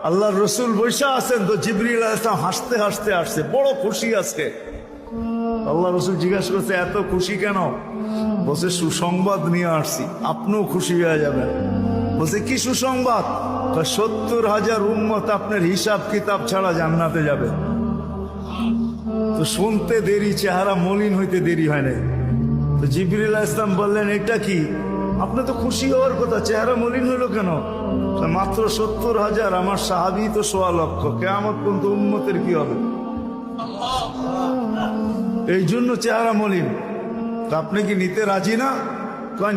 আল্লাহর রসুল বৈশা আছেন, তো জিবরিল আলাইহিস সালাম হাসতে হাসতে আসছে, বড় খুশি আজকে। আল্লাহ রসুল জিজ্ঞাসা করছে এত খুশি কেন? বলছে সুসংবাদ নিয়ে আসছি, আপনিও খুশি হয়ে যাবেন। বলছে কি সুসংবাদ? 70,000 উম্মত আপনার হিসাব কিতাব ছাড়া জান্নাতে যাবে। তো শুনতে দেরি, চেহারা মলিন হইতে দেরি হয় নাই। তো জিবরিল আলাইহিস সালাম বললেন এটা কি? আপনি তো খুশি হওয়ার কথা, চেহারা মলিন হইলো কেন? মাত্র 70,000, আমার সাহাবী তো 1.25 লক্ষ, কিয়ামত পর্যন্ত উম্মতের কি হবে? এই জন্য চেহারা মলিন। তা আপনি কি নিতে রাজি না?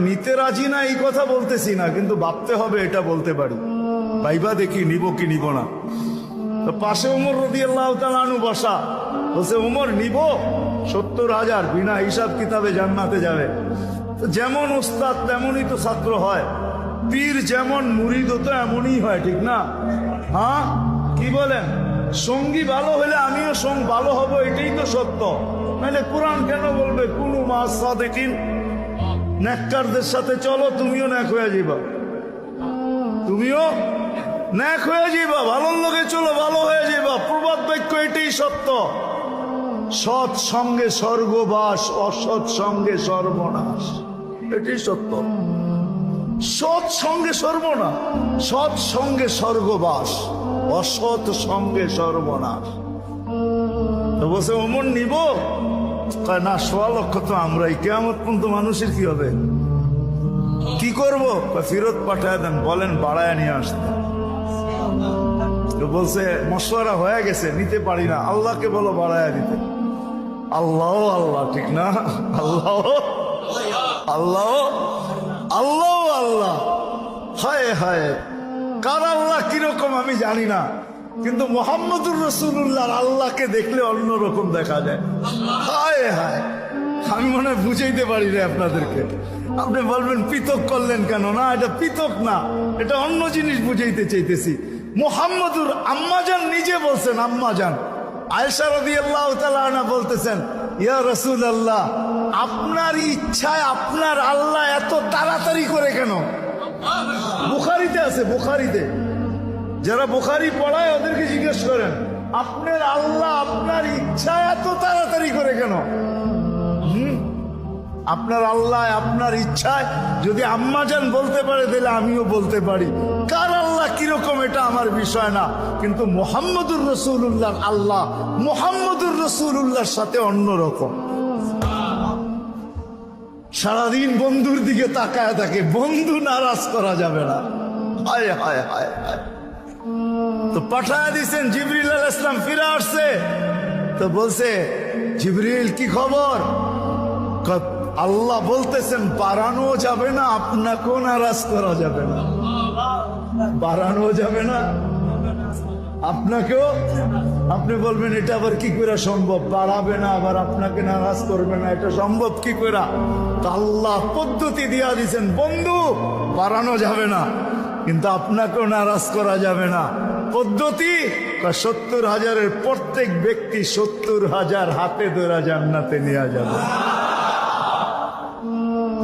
নিতে রাজি না এই কথা বলতেছি না, কিন্তু ভাবতে হবে এটা বলতে পারি। ভাইবা দেখি নিব কি নিব না। তো পাশে উমর রাদিয়াল্লাহু তাআলা আনহু বসা, বলছে উমর নিব 70,000, বিনা হিসাব কিতাবে জান্নাতে যাবে। তো যেমন ওস্তাদ তেমনই তো ছাত্র হয়, পীর যেমন মুরিদ তো এমনই হয়, ঠিক না? হ্যাঁ, কি বলেন? সঙ্গী ভালো হলে আমিও সঙ্গ ভালো হব, এটাই তো সত্য। নাহলে কোরআন কেন বলবে কুনু মা সাদিকিন, নেককারদের সাথে চলো, তুমিও নেক হয়ে যাবা, তুমিও নেক হয়ে যাবা। ভালোর লোকে চলো, ভালো হয়ে যাবা। প্রবাদ বাক্য এটাই সত্য। সৎ সঙ্গে স্বর্গবাস, অসৎ সঙ্গে সর্বনাশ, এটাই সত্য। সৎ সঙ্গে সর্বনাশ, সৎ সঙ্গে স্বর্গবাস, অসৎ সঙ্গে সর্বনাশ। তো বলছে ওমর নিব না, 1.25 লক্ষ তো আমরাই, কিয়ামত পর্যন্ত মানুষের কি হবে? কি করব? ফেরত পাঠায় দেন, বলেন বাড়ায় নিয়ে আসতে। বলছে মশওয়ারা হয়ে গেছে, নিতে পারি না, আল্লাহকে বলো বাড়ায় দিতে। আল্লাহ আল্লাহ, ঠিক না? আল্লাহ আল্লাহ আল্লাহ আল্লাহ, হায় হায়, কার আল্লাহ কিরকম আমি জানি না, কিন্তু মুহাম্মদুর রাসূলুল্লাহর আল্লাহকে দেখলে অন্যরকম দেখা যায়। হায় হায়, আমি মনে হয় বুঝাইতে পারি না আপনাদেরকে। আপনি বলবেন পৃথক করলেন কেন? না, এটা পৃথক না, এটা অন্য জিনিস বুঝাইতে চাইতেছি। মুহাম্মদুর আম্মাজান নিজে বলছেন, আম্মাজান আয়েশা রাদিয়াল্লাহু তাআলা আনহা বলতেছেন, ইয়া রাসূলুল্লাহ, আপনার ইচ্ছায় আপনার আল্লাহ এত তাড়াতাড়ি করে কেন? বুখারীতে আছে, বুখারীতে। যারা বুখারী পড়ায় ওদেরকে জিজ্ঞেস করেন, আপনার আল্লাহ আপনার ইচ্ছায় এত তাড়াতাড়ি করে কেন? আপনার আল্লাহ আপনার ইচ্ছায় যদি আম্মাজান বলতে পারে, তাহলে আমিও বলতে পারি। কার আল্লাহ কিরকম এটা আমার বিষয় না, কিন্তু মুহাম্মদুর রাসূলুল্লাহর আল্লাহ মুহাম্মদুর রাসূলুল্লাহর সাথে অন্যরকম। সারাদিন বন্ধুর দিকে তাকায় থাকে, বন্ধু নারাজ করা যাবে না। হায় হায় হায় হায়। তো পাঠায় দিছেন, জিবরিল আলাইহিস সালাম ফিরে আসছে। তো বলছে জিবরিল কি খবর? আল্লাহ বলতেছেন বাড়ানো যাবে না, আপনাকেও নারাজ করা যাবে না। বাড়ানো যাবে না, আপনাকেও। আপনি বলবেন এটা আবার কি করে সম্ভব? বাড়াবে না আবার আপনাকে নারাজ করবে না, এটা সম্ভব কি করে? তো আল্লাহ পদ্ধতি দিয়া দিছেন, বন্ধু বাড়ানো যাবে না, কিন্তু আপনাকেও নারাজ করা যাবে না। পদ্ধতি 70,000-এর প্রত্যেক ব্যক্তি 70,000 হাতে ধরা জান্নাতে নিয়ে যাবে।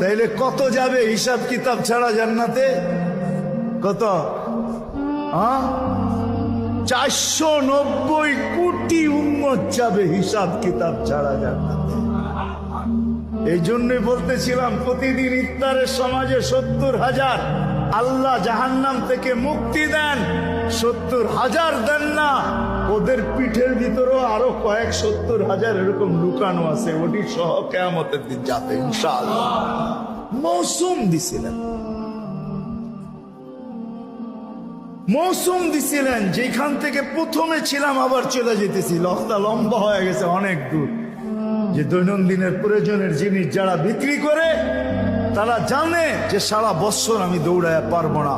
তাইলে কত যাবে হিসাব কিতাব ছাড়া জান্নাতে? কত? 490 কোটি উম্মত যাবে হিসাব কিতাব ছাড়া জান্নাতে। এই জন্যই বলতেছিলাম, প্রতিদিন ইফতারের সমাজে 70,000 আল্লাহ জাহান্নাম থেকে মুক্তি দেন। 70,000 দেন না, ওদের পিঠের ভিতরেও আরো কয়েক 70,000 এরকম লুকানো আছে, ওটি সহ কিয়ামতের দিন যাবে ইনশাআল্লাহ। মৌসুম দিছিলেন, মৌসুম দিছিলেন, যেখান থেকে প্রথমে ছিলাম আবার চলে যেতেছি। লক্ষ্যটা লম্বা হয়ে গেছে অনেক দূর। যে দৈনন্দিনের প্রয়োজনের জিনিস যারা বিক্রি করে, তারা জানে যে সারা বছর আমি দৌড়ায় পারবো না,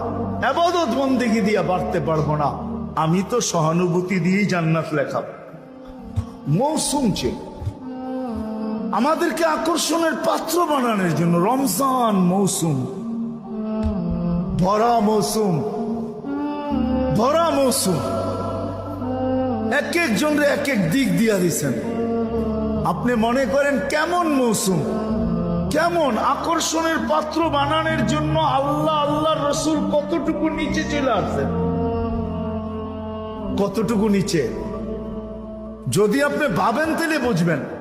ইবাদত বন্দেগী দিয়ে বাড়তে পারবো না, আমি তো সহানুভূতি দিয়েই জান্নাত লেখা। মৌসুম ছিল আমাদেরকে আকর্ষণের পাত্র বানানোর জন্য। রমজান মৌসুম, ভরা মৌসুম, ভরা মৌসুম, এক একজনরে এক এক দিক দিয়া দিচ্ছেন। আপনি মনে করেন কেমন মৌসুম, কেমন আকর্ষণের পাত্র বানানোর জন্য আল্লাহ আল্লাহর রাসূল কতটুকু নিচে চলে আসছেন। কতটুকু নিচে। যদি আপনি ভাবেন তাহলে বুঝবেন।